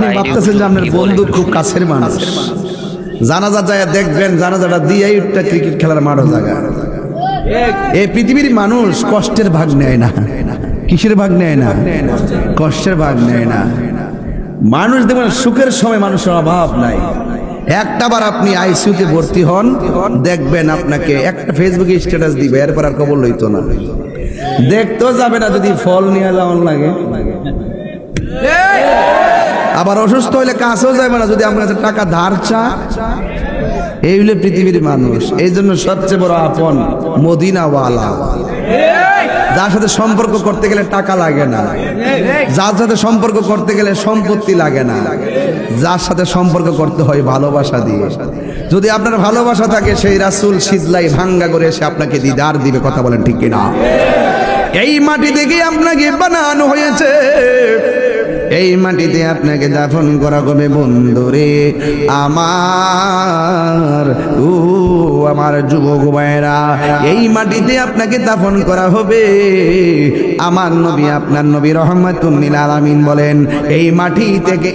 আপনি ভাবতেছেন যে আপনার বন্ধু খুব কাছের মানুষ, জানাজা যায় দেখবেন, জানাজাটা দিয়েই একটা ক্রিকেট খেলার মাঠও জায়গা। এই পৃথিবীর মানুষ কষ্টের ভাগ নেয় না। কিসের ভাগ নেয় না? কষ্টের ভাগ নেয় না। মানুষ দেখবেন সুখের সময় মানুষের অভাব নাই। একটাবার আপনি আইসিইউতে ভর্তি হন, দেখবেন আপনাকে একটা ফেসবুকে স্ট্যাটাস দিবে, এরপর আর খবর লইতো না, দেখতেও যাবে না যদি ফল নিয়ে যাওয়ার লাগে। আবার অসুস্থ হইলে কাছেও যাবে না যদি আপনার কাছে টাকা ধার চা। এই হলো পৃথিবীর মানুষ। এই জন্য সবচেয়ে বড় আপন মদিনাওয়ালা, যার সাথে সম্পর্ক করতে গেলে টাকা লাগে না, যার সাথে সম্পর্ক করতে গেলে সম্পত্তি লাগে না, যার সাথে সম্পর্ক করতে হয় ভালোবাসা দিয়ে। যদি আপনার ভালোবাসা থাকে, সেই রাসূল সিজলাই ভাঙ্গা করে এসে আপনাকে দিদার দিবে। কথা বলেন ঠিক কিনা? এই মাটি থেকে আপনাকে বানানো হয়েছে, এই মাটিতে আপনাকে দাফন করা হবে। বন্ধুরে আমার, ও আমার যুবক ভাইরা, এই মাটিতে আপনাকে দাফন করা হবে। আমার নবী, আপনার নবী রহমাতুল লিল আলামিন বলেন, এই মাটি থেকে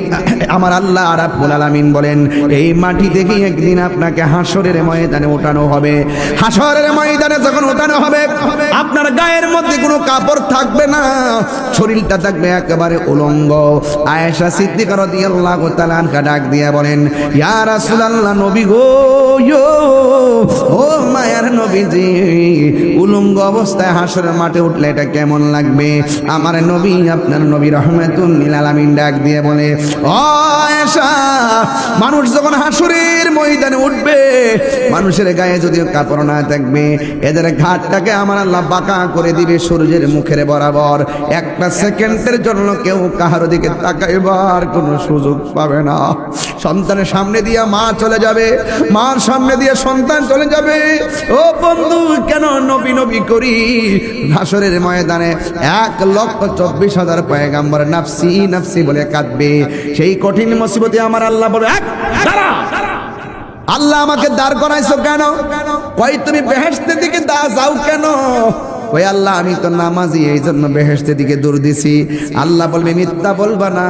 আমার আল্লাহ রাব্বুল আলামিন বলেন, এই মাটি থেকে একদিন আপনাকে হাসরের ময়দানে ওঠানো হবে। হাসরের ময়দানে যখন ওঠানো হবে, আপনার গায়ের মধ্যে কোনো কাপড় থাকবে না, শরীরটা থাকবে একেবারে উলঙ্গ। আয়েশা সিদ্দিকা রাদিয়াল্লাহু তাআলা আনহা ডাক দিয়ে বলেন, ইয়া রাসূলুল্লাহ, নবী গো, ও মায়ার নবীজি, উলঙ্গ অবস্থায় হাসরের মাঠে উঠলে এটা কেমন লাগবে? আমার নবী, আপনার নবী রহমাতুল লিল আলামিন ডাক দিয়ে বলে, ও আয়েশা, মানুষ যখন হাসরের ময়দানে উঠবে, মানুষের গায়ে যদি কাপড় না থাকবে, এদের ঘাটটাকে আমার আল্লাহ বাঁকা করে দিবে সূর্যের মুখের বরাবর। একটা সেকেন্ডের জন্য কেউ কাহার দিকে তাকাইবার কোনো সুযোগ পাবে না। সন্তানের সামনে দিয়ে মা চলে যাবে, মার সামনে দিয়ে সন্তান চলে যাবে। ও বন্ধু, কেন নবী নবী করি? হাসরের ময়দানে 1,24,000 পয়গাম্বর নাফসি নাফসি বলে কাঁদবে। সেই কঠিন মুসিবতে আমার আল্লাহ বলে, আল্লাহ আমাকে দাঁড় করাইছো কেন? কই তুমি বেহেশতের দিকে যাও কেন? ওই আল্লাহ, আমি তো নামাজি, এই জন্য বেহেশতের দিকে দৌড় দিছি। আল্লাহ বলবে, মিথ্যা বলবা না,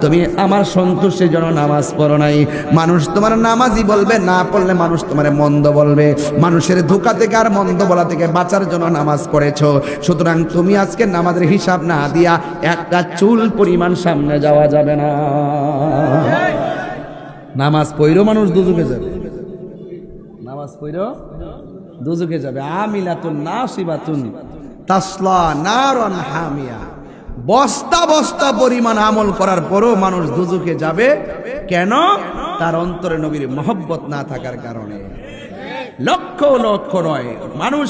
তুমি আমার সন্তুষ্টির জন্য নামাজ পড়ো নাই। মানুষ তোমার নামাজি বলবে, না পড়লে মানুষ তোমার মন্দ বলবে। মানুষের ধোঁকা থেকে আর মন্দ বলা থেকে বাঁচার জন্য নামাজ পড়েছো। সুতরাং তুমি আজকে নামাজের হিসাব না দিয়া একটা চুল পরিমাণ সামনে যাওয়া যাবে না। নামাজ পড়েও মানুষ দুজকে যাবে, নামাজ পড়েও দুজকে যাবে। আমিলাতুন নাসিবাতুন তাসলা নারান হামিয়া। বস্তা বস্তা পরিমাণ আমল করার পরও মানুষ দুজকে যাবে। কেন? তার অন্তরে নবীর মহব্বত না থাকার কারণে। লক্ষ লক্ষ নয় মানুষ